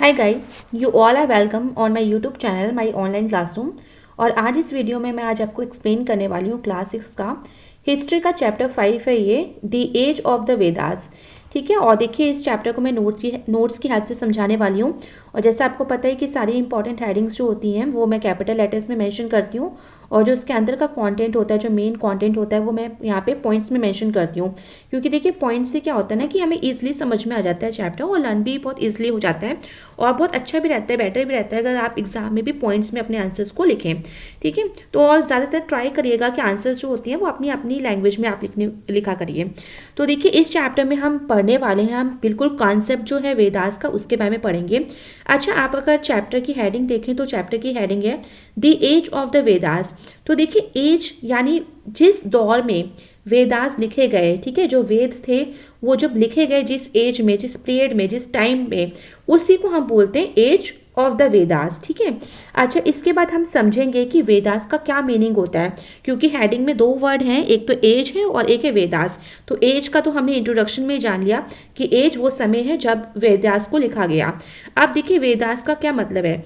Hi guys, you all are welcome on my YouTube channel my online classroom. और आज इस video में मैं आज आपको एक्सप्लेन करने वाली हूँ क्लास 6 का हिस्ट्री का चैप्टर 5 है ये the age of the Vedas. ठीक है, और देखिए इस चैप्टर को मैं नोट्स की हेल्प से समझाने वाली हूँ। और जैसे आपको पता है कि सारी इंपॉर्टेंट हेडिंग्स जो होती हैं वो मैं कैपिटल लेटर्स में मेंशन करती हूँ, और जो उसके अंदर का कंटेंट होता है, जो मेन कंटेंट होता है, वो मैं यहाँ पे पॉइंट्स में मेंशन करती हूँ। क्योंकि देखिए पॉइंट्स से क्या होता है ना कि हमें ईजिली समझ में आ जाता है चैप्टर, और लर्न भी बहुत ईजिली हो जाता है और बहुत अच्छा भी रहता है, बेटर भी रहता है अगर आप एग्जाम में भी पॉइंट्स में अपने आंसर्स को लिखें। ठीक है, तो और ज़्यादातर ट्राई करिएगा कि आंसर्स जो होती हैं वो अपनी अपनी लैंग्वेज में आप लिखा करिए। तो देखिए इस चैप्टर में हम पढ़ने वाले हैं, हम बिल्कुल कॉन्सेप्ट जो है वेदास का उसके बारे में पढ़ेंगे। अच्छा, आप अगर चैप्टर की हेडिंग देखें तो चैप्टर की हेडिंग है the age of the Vedas. तो देखिए एज यानी जिस दौर में वेदास लिखे गए, ठीक है, जो वेद थे वो जब लिखे गए जिस एज में, जिस पीरियड में, जिस टाइम में, उसी को हम बोलते हैं एज ऑफ द वेदास। ठीक है। अच्छा, इसके बाद हम समझेंगे कि वेदास का क्या मीनिंग होता है, क्योंकि हेडिंग में दो वर्ड हैं, एक तो एज है और एक है वेदास। तो एज का तो हमने इंट्रोडक्शन में जान लिया कि एज वो समय है जब वेदास को लिखा गया। अब देखिए वेदास का क्या मतलब है।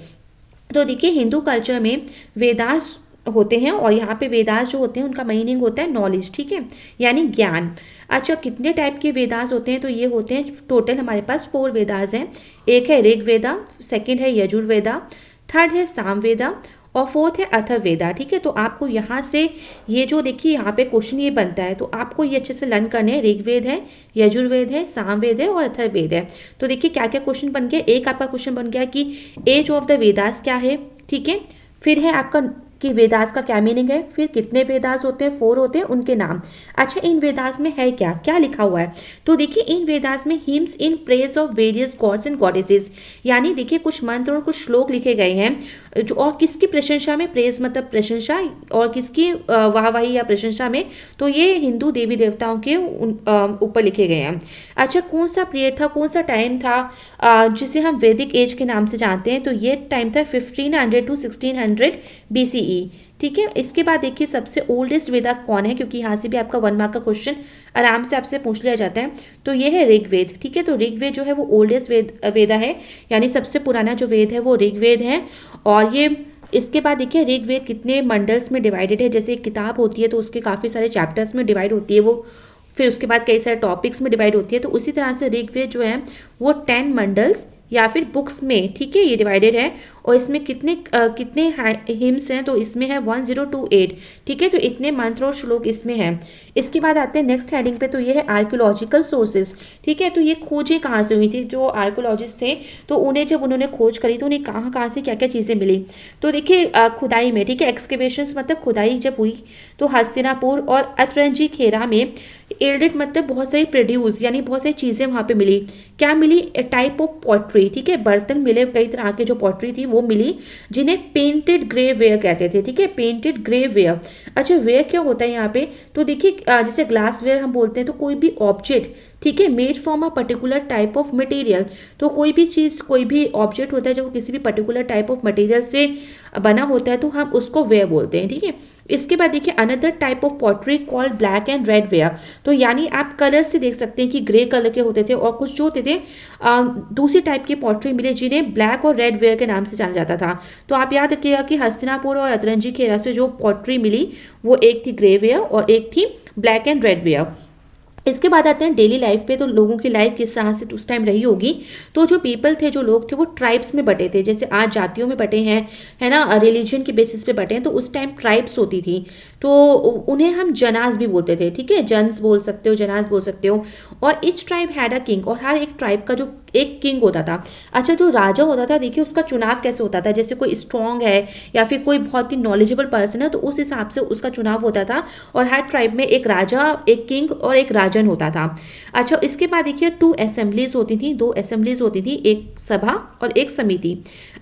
तो देखिए हिंदू कल्चर में वेदास होते हैं, और यहाँ पे वेदास जो होते हैं उनका मीनिंग होता है नॉलेज। ठीक है, यानी ज्ञान। अच्छा, कितने टाइप के वेदास होते हैं, तो ये होते हैं टोटल हमारे पास 4 वेदास हैं। एक है ऋग्वेदा, सेकंड है यजुर्वेदा, थर्ड है सामवेदा और फोर्थ है अथर्ववेदा। ठीक है, तो आपको यहाँ से ये जो देखिए यहाँ पे क्वेश्चन ये बनता है, तो आपको ये अच्छे से लर्न करने हैं। ऋग्वेद है, यजुर्वेद है, सामवेद है और अथर्ववेद है। तो देखिए क्या क्या क्वेश्चन बन गया। एक आपका क्वेश्चन बन गया कि एज ऑफ द वेदास क्या है। ठीक है, फिर है आपका कि वेदास का क्या मीनिंग है, फिर कितने वेदास होते हैं, 4 होते हैं, उनके नाम। अच्छा, इन वेदास में है क्या क्या लिखा हुआ है। तो देखिए इन वेदास में hymns in praise of various gods and goddesses, यानी देखिए कुछ मंत्र और कुछ श्लोक लिखे गए हैं जो, और किसकी प्रशंसा में, प्रेज मतलब प्रशंसा, और किसकी वाहवाही या प्रशंसा में, तो ये हिंदू देवी देवताओं के ऊपर लिखे गए हैं। अच्छा, कौन सा पीरियड था, कौन सा टाइम था जिसे हम वैदिक एज के नाम से जानते हैं, तो ये टाइम था 1500 टू 1600 BCE। ठीक है, इसके बाद देखिए सबसे ओल्डेस्ट वेदा कौन है, क्योंकि यहाँ से भी आपका 1 मार्क का क्वेश्चन आराम से आपसे पूछ लिया जाता है। तो ये है ऋग्वेद। ठीक है, तो ऋग्वेद जो है वो ओल्डेस्ट वेदा है, यानी सबसे पुराना जो वेद है वो ऋग्वेद है। और ये इसके बाद देखिए ऋग्वेद कितने मंडल्स में डिवाइडेड है। जैसे एक किताब होती है तो उसके काफ़ी सारे चैप्टर्स में डिवाइड होती है वो, फिर उसके बाद कई सारे टॉपिक्स में डिवाइड होती है। तो उसी तरह से ऋग्वेद जो है वो 10 मंडल्स या फिर बुक्स में, ठीक है, ये डिवाइडेड है। और इसमें कितने हिम्स हैं, तो इसमें है 1028। ठीक है, तो इतने मंत्र और श्लोक इसमें हैं। इसके बाद आते हैं नेक्स्ट हेडिंग पे, तो ये है आर्कियोलॉजिकल सोर्सेज। ठीक है, तो ये खोजें कहाँ से हुई थी, जो आर्कियोलॉजिस्ट थे तो उन्हें जब उन्होंने खोज करी तो उन्हें कहाँ कहाँ से क्या क्या चीज़ें मिली। तो देखिए खुदाई में, ठीक है, एक्सकेवेशंस मतलब खुदाई जब हुई तो हस्तिनापुर और अतरंजी खेरा में एल्डेड मतलब बहुत सारी प्रोड्यूस, यानी बहुत सारी चीज़ें वहाँ पे मिली। क्या मिली, टाइप ऑफ पॉटरी। ठीक है, बर्तन मिले, कई तरह के जो पॉटरी थी वो मिली, जिन्हें पेंटेड ग्रे वेयर कहते थे। ठीक है, पेंटेड ग्रे वेयर। अच्छा, वेयर क्या होता है यहाँ पे, तो देखिए जैसे ग्लास वेयर हम बोलते हैं, तो कोई भी ऑब्जेक्ट, ठीक है, made from a particular type of material. तो कोई भी चीज़, कोई भी ऑब्जेक्ट होता है जो किसी भी पर्टिकुलर टाइप ऑफ मटेरियल से बना होता है तो हम उसको वेयर बोलते हैं। ठीक है, इसके बाद देखिए another type of pottery called black and red ware. तो यानी आप कलर से देख सकते हैं कि ग्रे कलर के होते थे, और कुछ जो होते थे दूसरी टाइप की पॉटरी मिले जिन्हें ब्लैक और रेड वेयर के नाम से जाना जाता था। तो आप याद रखिएगा कि हस्तिनापुर और अतरंजी खेरा से जो पॉटरी मिली वो एक थी ग्रे वेयर और एक थी ब्लैक एंड रेड वेयर। इसके बाद आते हैं डेली लाइफ पे, तो लोगों की लाइफ किस तरह से उस टाइम रही होगी। तो जो पीपल थे, जो लोग थे, वो ट्राइब्स में बटे थे, जैसे आज जातियों में बटे हैं, है ना, रिलीजन के बेसिस पे बटे हैं। तो उस टाइम ट्राइब्स होती थी, तो उन्हें हम जनास भी बोलते थे। ठीक है, जन्स बोल सकते हो, जनास बोल सकते हो। और etch tribe had a king, और हर एक ट्राइब का जो एक किंग होता था। अच्छा, जो राजा होता था, देखिए उसका चुनाव कैसे होता था, जैसे कोई स्ट्रांग है या फिर कोई बहुत ही नॉलेजेबल पर्सन है तो उस हिसाब से उसका चुनाव होता था। और हर ट्राइब में एक राजा, एक किंग और एक राजन होता था। अच्छा, इसके बाद देखिए 2 असेंबलीज होती थी, 2 असेंबलीज होती थी, एक सभा और एक समिति।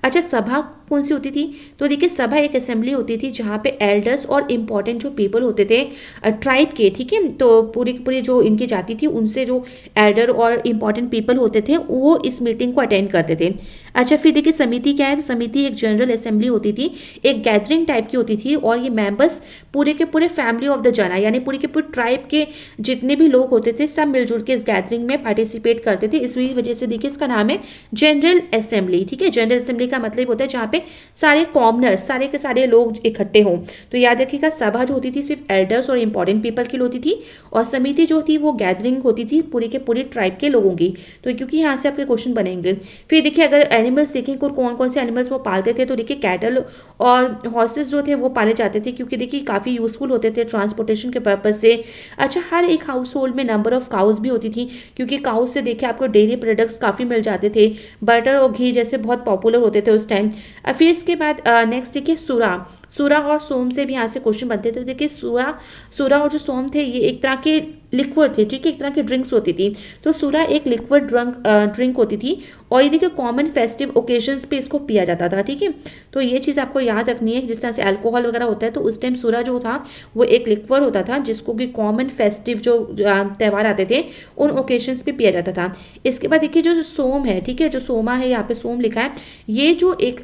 अच्छा, सभा कौन सी होती थी? तो देखिए, सभा एक असेंबली होती थी जहाँ पे एल्डर्स और इम्पोर्टेंट जो पीपल होते थे ट्राइब के, ठीक है, तो पूरी पूरी जो इनकी जाति थी उनसे जो एल्डर और इम्पोर्टेंट पीपल होते थे वो इस मीटिंग को अटेंड करते थे। अच्छा, फिर देखिए समिति क्या है? तो समिति एक जनरल असेंबली होती थी, एक गैदरिंग टाइप की होती थी, और ये मेंबर्स पूरे के पूरे फैमिली ऑफ द जना, यानी पूरे के पूरे ट्राइब के जितने भी लोग होते थे सब मिलजुल के इस गैदरिंग में पार्टिसिपेट करते थे। इस वजह से देखिए इसका नाम है जनरल असेंबली, ठीक है। जनरल असेंबली का मतलब होता है जहाँ पे सारे कॉमनर्स, सारे के सारे लोग इकट्ठे हों। तो याद रखिएगा, सभा जो होती थी सिर्फ एल्डर्स और इंपॉर्टेंट पीपल की होती थी, और समिति जो थी वो गैदरिंग होती थी पूरी के पूरी ट्राइब के लोगों की। तो क्योंकि यहाँ से आपके क्वेश्चन बनेंगे। फिर देखिए अगर एनिमल्स देखें कौन कौन से एनिमल्स वो पालते थे, तो देखिए कैटल और हॉर्सेस जो थे वो पाले जाते थे, क्योंकि देखिए काफ़ी यूजफुल होते थे ट्रांसपोर्टेशन के पर्पज से। अच्छा, हर एक हाउस होल्ड में नंबर ऑफ काउस भी होती थी, क्योंकि काउस से देखिए आपको डेयरी प्रोडक्ट्स काफ़ी मिल जाते थे, बटर और घी जैसे बहुत पॉपुलर होते थे उस टाइम। फिर इसके बाद नेक्स्ट देखिए सूरा और सोम से भी यहाँ से क्वेश्चन बनते थे। तो देखिए सूरा और जो सोम थे ये एक तरह के लिक्विड थे, ठीक है, एक तरह की ड्रिंक्स होती थी। तो सूरा एक लिक्विड ड्रिंक होती थी, और ये देखिए कॉमन फेस्टिव ओकेजन्स पे इसको पिया जाता था, ठीक है। तो ये चीज़ आपको याद रखनी है, जिस तरह से अल्कोहल वगैरह होता है तो उस टाइम सूरा जो था वो एक लिक्विड होता था जिसको कि कॉमन फेस्टिव जो त्यौहार आते थे उन ओकेजन्स पे पिया जाता था। इसके बाद देखिए जो सोम है, ठीक है, जो सोमा है यहाँ पे सोम लिखा है, ये जो एक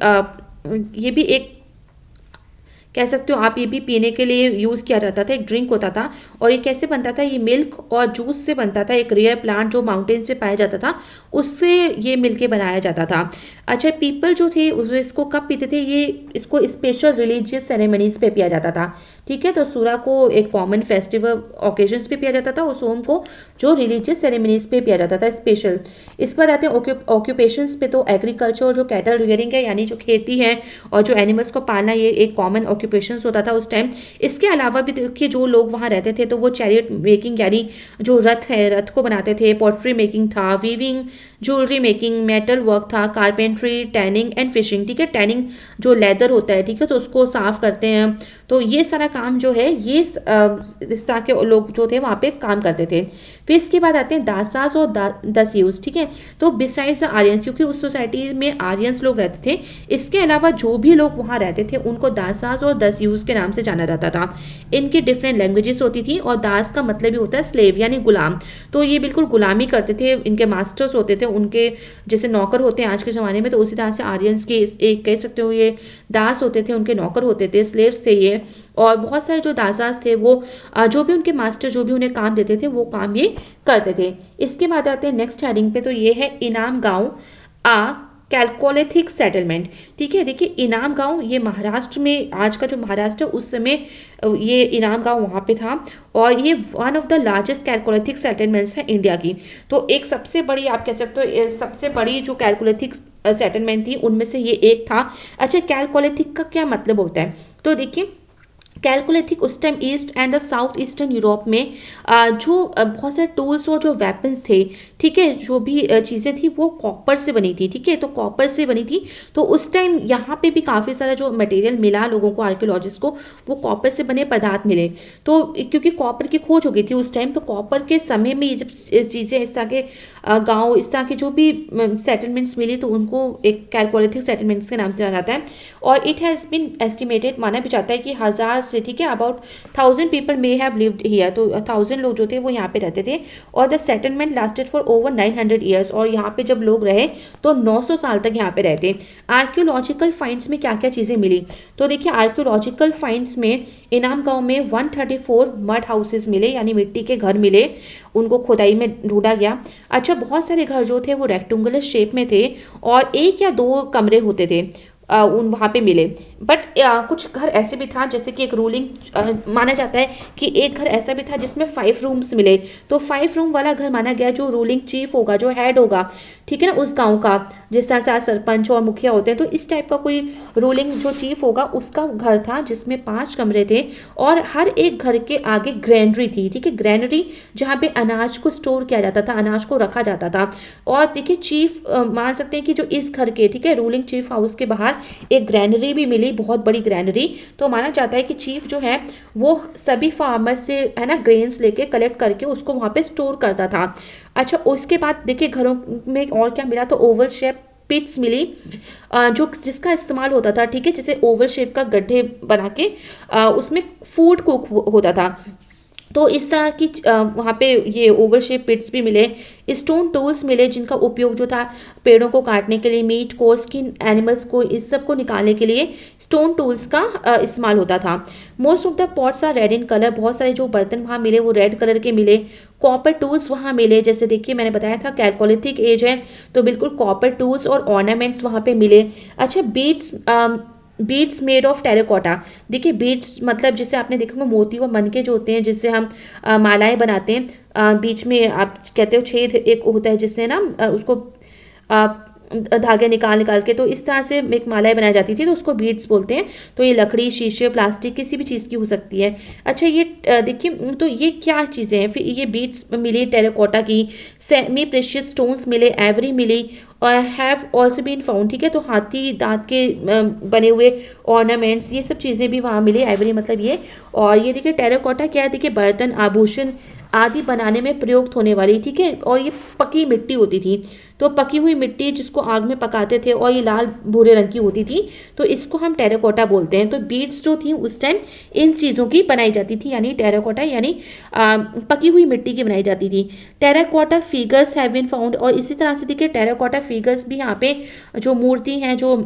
ये भी एक कह सकते हो आप, ये भी पीने के लिए यूज़ किया जाता था, एक ड्रिंक होता था। और ये कैसे बनता था? ये मिल्क और जूस से बनता था, एक रेयर प्लांट जो माउंटेन्स पे पाया जाता था उससे ये मिलके बनाया जाता था। अच्छा, पीपल जो थे इसको कब पीते थे? ये इसको स्पेशल रिलीजियस सेरेमनीज पे पिया जाता था, ठीक है। तो सूरा को एक कॉमन फेस्टिवल ओकेजन्स पे पिया जाता था, और सोम को जो रिलीजियस सेरेमनीज पे पिया जाता था स्पेशल। इस पर आते हैं ऑक्यूपेशंस पे। तो एग्रीकल्चर और जो कैटल रियरिंग है, यानी जो खेती है और जो एनिमल्स को पालना, ये एक कॉमन ऑक्यूपेशंस होता था उस टाइम। इसके अलावा भी देखिए जो लोग वहाँ रहते थे तो वो चैरियट मेकिंग, यानी जो रथ है रथ को बनाते थे, पॉटरी मेकिंग था, weaving, jewellery making, metal work था, कारपेंट्री, टैनिंग एंड फिशिंग, ठीक है। टैनिंग जो लेदर होता है, ठीक है, तो उसको साफ करते हैं। तो ये सारा काम जो है ये इस तरह के लोग जो थे वहाँ पे काम करते थे। फिर इसके बाद आते हैं दासास और दस्यूस, ठीक है। तो बिसाइड्स आर्यंस, क्योंकि उस सोसाइटी में आर्यंस लोग रहते थे, इसके अलावा जो भी लोग वहाँ रहते थे उनको दासास और दस्यूस के नाम से जाना जाता था। इनकी डिफरेंट लैंग्वेजेस होती थी, और दास का मतलब भी होता है स्लेव यानी गुलाम। तो ये बिल्कुल गुलामी करते थे, इनके मास्टर्स होते थे, उनके जैसे नौकर होते हैं आज के ज़माने में, तो उसी तरह से आर्यंस के एक कह सकते हो ये दास होते थे, उनके नौकर होते थे, स्लेव्स थे ये। और बहुत सारे जो दासास थे वो जो भी उनके मास्टर जो भी उन्हें काम देते थे वो काम ये करते थे। इसके बाद आते हैं नेक्स्ट हेडिंग पे, तो ये है इनाम गांव आ कैलकोलिथिक सेटलमेंट, ठीक है। देखिए इनाम गांव ये महाराष्ट्र में, आज का जो महाराष्ट्र है उस समय ये इनाम गांव वहाँ पे था, और ये one of the largest chalcolithic settlements है इंडिया की। तो एक सबसे बड़ी आप कह सकते हो सबसे बड़ी जो कैलकोलिथिक सेटलमेंट थी उनमें से ये एक था। अच्छा, कैलकोलिथिक का क्या मतलब होता है? तो देखिए कैलकोलिथिक उस time east and the south eastern Europe में जो बहुत सारे टूल्स और जो वेपन्स थे, ठीक है, जो भी चीज़ें थी वो कॉपर से बनी थी, ठीक है। तो कॉपर से बनी थी, तो उस टाइम यहाँ पे भी काफ़ी सारा जो मटेरियल मिला लोगों को, आर्कियोलॉजिस्ट को, वो कॉपर से बने पदार्थ मिले। तो क्योंकि कॉपर की खोज हो गई थी उस टाइम, तो कॉपर के समय में ये जब चीज़ें इस तरह के गाँव, इस तरह के जो भी सेटलमेंट्स मिली तो उनको एक कैलकोलिथिक सेटलमेंट्स के नाम से जाना जाता है। और इट हैज़ बीन एस्टिमेटेड, माना भी जाता है कि 1000 से, ठीक है, about 1000 people may have lived here. तो 1000 लोग जो थे वो यहाँ पे रहते थे, और the settlement lasted for over 900 years. और यहाँ पे जब लोग रहे तो 900 साल तक यहाँ पे रहते। आर्कियोलॉजिकल फाइंड्स में क्या क्या चीज़ें मिली? तो देखिए आर्कियोलॉजिकल फाइंड्स में इनाम गांव में 134 मड हाउसेज मिले, यानी मिट्टी के घर मिले, उनको खुदाई में ढूंढा गया। अच्छा, बहुत सारे घर जो थे वो रेक्टेंगुलर शेप में थे, और 1 या 2 कमरे होते थे उन वहाँ पे मिले। बट कुछ घर ऐसे भी था, जैसे कि एक रूलिंग माना जाता है कि एक घर ऐसा भी था जिसमें 5 रूम्स मिले। तो 5 रूम वाला घर माना गया, जो रूलिंग चीफ होगा, जो हेड होगा, ठीक है ना, उस गांव का, जिस तरह से आज सरपंच और मुखिया होते हैं, तो इस टाइप का कोई रूलिंग जो चीफ होगा उसका घर था जिसमें 5 कमरे थे, और हर एक घर के आगे ग्रैनरी थी, ठीक है, ग्रैनरी जहाँ पे अनाज को स्टोर किया जाता था, अनाज को रखा जाता था। और देखिए चीफ मान सकते हैं कि जो इस घर के, ठीक है, रूलिंग चीफ हाउस के बाहर एक ग्रैनरी भी मिली, बहुत बड़ी ग्रैनरी। तो माना जाता है कि चीफ जो है वो सभी फार्मर से, है ना, ग्रेन्स लेके कलेक्ट करके उसको वहाँ पे स्टोर करता था। अच्छा, उसके बाद देखिए घरों में और क्या मिला? तो ओवल शेप पिट्स मिली, जो जिसका इस्तेमाल होता था, ठीक है, जैसे ओवल शेप का गड्ढे बना के उसमें फूड कुक होता था। तो इस तरह की वहाँ पे ये ओवल शेप पिट्स भी मिले, स्टोन टूल्स मिले जिनका उपयोग जो था पेड़ों को काटने के लिए, मीट को, स्किन एनिमल्स को, इस सब को निकालने के लिए स्टोन टूल्स का इस्तेमाल होता था। Most of the pots are red in colour, बहुत सारे जो बर्तन वहाँ मिले वो रेड कलर के मिले। कॉपर टूल्स वहाँ मिले, जैसे देखिए मैंने बताया था कैलकोलिथिक एज है तो बिल्कुल कॉपर टूल्स और ऑर्नामेंट्स वहाँ पे मिले। अच्छा, बीड्स मेड ऑफ टेराकोटा, देखिए बीड्स मतलब जैसे आपने देखा होगा मोती व मनके जो होते हैं जिससे हम मालाएं बनाते हैं, बीच में आप कहते हो छेद एक होता है जिससे ना उसको अ, धागे निकाल निकाल के, तो इस तरह से एक मालाएं बनाई जाती थी तो उसको बीड्स बोलते हैं। तो ये लकड़ी, शीशे, प्लास्टिक, किसी भी चीज़ की हो सकती है। अच्छा, ये देखिए तो ये क्या चीज़ें हैं, फिर ये बीड्स मिली टेराकोटा की, सेमी प्रेशियस स्टोन्स मिले, एवरी मिली, और हैव ऑल्सो बीन फाउंड, ठीक है, तो हाथी दांत के बने हुए ऑर्नामेंट्स, ये सब चीज़ें भी वहाँ मिले, एवरी मतलब ये। और ये देखिए टेराकोटा क्या है, देखिए बर्तन, आभूषण आदि बनाने में प्रयुक्त होने वाली, ठीक है, और ये पकी मिट्टी होती थी, तो पकी हुई मिट्टी जिसको आग में पकाते थे और ये लाल भूरे रंग की होती थी, तो इसको हम टेराकोटा बोलते हैं। तो बीड्स जो थी उस टाइम इन चीज़ों की बनाई जाती थी, यानी टेराकोटा यानी पकी हुई मिट्टी की बनाई जाती थी। Terracotta figures have been found, और इसी तरह से देखिए टेराकोटा फिगर्स भी यहाँ पे जो मूर्ति हैं जो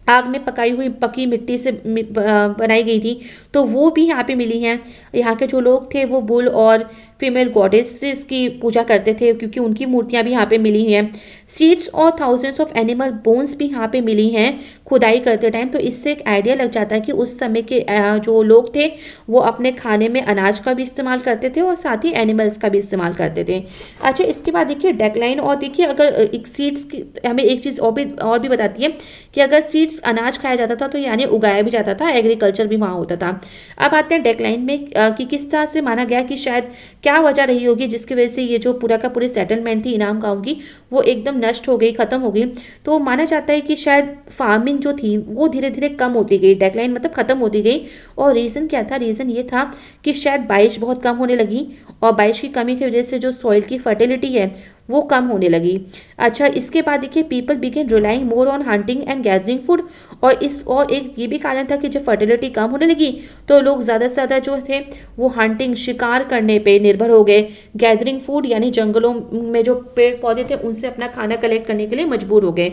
आग में पकाई हुई पकी मिट्टी से बनाई गई थी, तो वो भी यहाँ पे मिली हैं। यहाँ के जो लोग थे वो बुल और फीमेल गॉडेसेस की पूजा करते थे क्योंकि उनकी मूर्तियाँ भी यहाँ पे मिली हैं। सीड्स और थाउजेंड्स ऑफ एनिमल बोन्स भी यहाँ पे मिली हैं खुदाई करते टाइम, तो इससे एक आइडिया लग जाता है कि उस समय के जो लोग थे वो अपने खाने में अनाज का भी इस्तेमाल करते थे और साथ ही एनिमल्स का भी इस्तेमाल करते थे। अच्छा, इसके बाद देखिए डेक्लाइन, और देखिए अगर एक सीड्स की हमें एक चीज़ और भी बताती है कि अगर सीड्स अनाज खाया जाता था तो यानी उगाया भी जाता था, एग्रीकल्चर भी वहाँ होता था। अब आते हैं डेक्लाइन में कि किस तरह से माना गया कि शायद क्या वजह रही होगी जिसकी वजह से ये जो पूरा का पूरी सेटलमेंट थी इनाम गाँव की वो एकदम नष्ट हो गई, खत्म हो गई। तो माना जाता है कि शायद फार्मिंग जो थी वो धीरे धीरे कम होती गई, डेक्लाइन मतलब खत्म होती गई। और रीज़न क्या था, रीज़न ये था कि शायद बारिश बहुत कम होने लगी और बारिश की कमी की वजह से जो सॉइल की फर्टिलिटी है वो कम होने लगी। अच्छा, इसके बाद देखिए people begin relying more on hunting and gathering food, और एक ये भी कारण था कि जब फर्टिलिटी कम होने लगी तो लोग ज़्यादा से ज़्यादा जो थे वो हंटिंग, शिकार करने पे निर्भर हो गए। गैदरिंग फूड यानी जंगलों में जो पेड़ पौधे थे उनसे अपना खाना कलेक्ट करने के लिए मजबूर हो गए।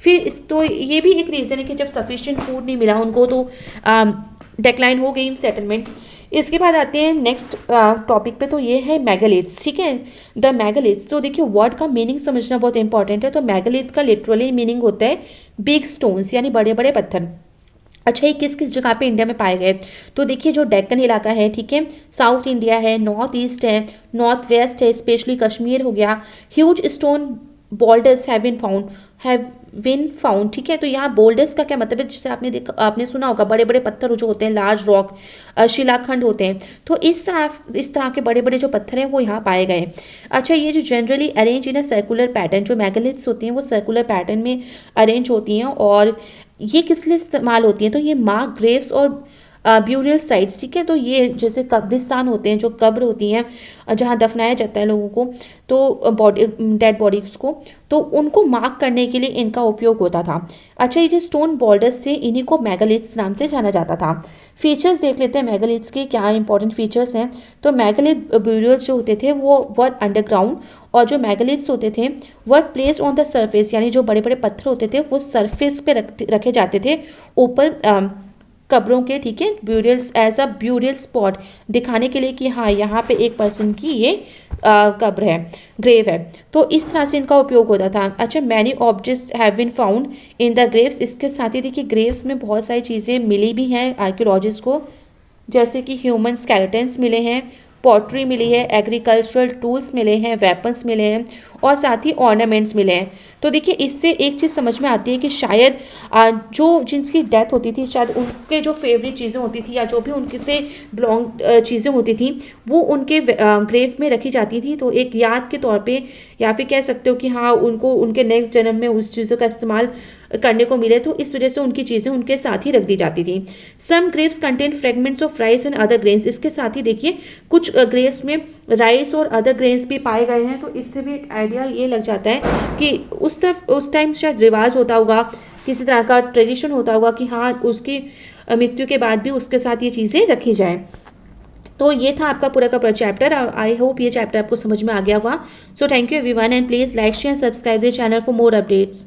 फिर तो ये भी एक रीज़न है कि जब सफिशिएंट फूड नहीं मिला उनको तो डेक्लाइन हो गई सेटलमेंट्स। इसके बाद आते हैं नेक्स्ट टॉपिक पे, तो ये है मैगालिथ्स, ठीक है, द मैगालिथ्स। तो देखिए वर्ड का मीनिंग समझना बहुत इंपॉर्टेंट है। तो मैगालिथ का लिटरली मीनिंग होता है बिग स्टोन्स यानी बड़े बड़े पत्थर। अच्छा, ये किस किस जगह पे इंडिया में पाए गए, तो देखिए जो डेक्कन इलाका है, ठीक है, साउथ इंडिया है, नॉर्थ ईस्ट है, नॉर्थ वेस्ट है, स्पेशली कश्मीर हो गया। Huge stone boulders have been found, ठीक है, तो यहाँ बोल्डर्स का क्या मतलब है, जैसे आपने सुना होगा बड़े बड़े पत्थर जो होते हैं, लार्ज रॉक, शिलाखंड होते हैं, तो इस तरह के बड़े बड़े जो पत्थर हैं वो यहाँ पाए गए। अच्छा, ये जो generally arrange in a circular pattern, जो मैगालिथ्स होती हैं वो सर्कुलर पैटर्न में अरेंज होती हैं, और ये किस लिए इस्तेमाल होती हैं, तो ये मार्क ग्रेव्स और ब्यूरियल साइट्स, ठीक है, तो ये जैसे कब्रिस्तान होते हैं, जो कब्र होती हैं जहाँ दफनाया जाता है लोगों को, तो डेड बॉडीज को, तो उनको मार्क करने के लिए इनका उपयोग होता था। अच्छा, ये जो स्टोन बॉल्डर्स थे इन्हीं को मैगालिथ्स नाम से जाना जाता था। फीचर्स देख लेते हैं मैगालिथ्स के, क्या इंपॉर्टेंट फीचर्स हैं। तो मैगालिथ ब्यूरियल्स जो होते थे वो वर अंडरग्राउंड, और जो मैगालिथ्स होते थे वर प्लेस ऑन द सरफेस, यानी जो बड़े बड़े पत्थर होते थे वो सरफेस पे रखे जाते थे ऊपर कब्रों के, ठीक है, burials as a burial spot दिखाने के लिए कि हाँ यहाँ पे एक पर्सन की ये कब्र है, ग्रेव है, तो इस तरह से इनका उपयोग होता था। अच्छा, many objects have been found in the graves, इसके साथ ही देखिए ग्रेव्स में बहुत सारी चीज़ें मिली भी हैं आर्कियोलॉजिस्ट को, जैसे कि ह्यूमन स्केलेटन्स मिले हैं, पॉटरी मिली है, एग्रीकल्चरल टूल्स मिले हैं, वेपन्स मिले हैं, और साथ ही ऑर्नामेंट्स मिले हैं। तो देखिए इससे एक चीज़ समझ में आती है कि शायद जो जिनकी डेथ होती थी शायद उनके जो फेवरेट चीज़ें होती थी या जो भी उनके से बिलोंग चीज़ें होती थी वो उनके ग्रेव में रखी जाती थी, तो एक याद के तौर पे, या फिर कह सकते हो कि हाँ उनको उनके नेक्स्ट जन्म में उस चीज़ों का इस्तेमाल करने को मिले, तो इस वजह से उनकी चीज़ें उनके साथ ही रख दी जाती थी। Some graves contain fragments of rice and other grains. इसके साथ ही देखिए कुछ ग्रेव्स में राइस और अदर ग्रेन्स भी पाए गए हैं, तो इससे भी एक आइडिया ये लग जाता है कि उस तरफ उस टाइम शायद रिवाज होता होगा, किसी तरह का ट्रेडिशन होता होगा कि हाँ उसकी मृत्यु के बाद भी उसके साथ ये चीज़ें रखी जाएं। तो ये था आपका पूरा का पूरा चैप्टर, और आई होप ये चैप्टर आपको समझ में आ गया होगा। So thank you everyone, and please like share subscribe the channel for more updates.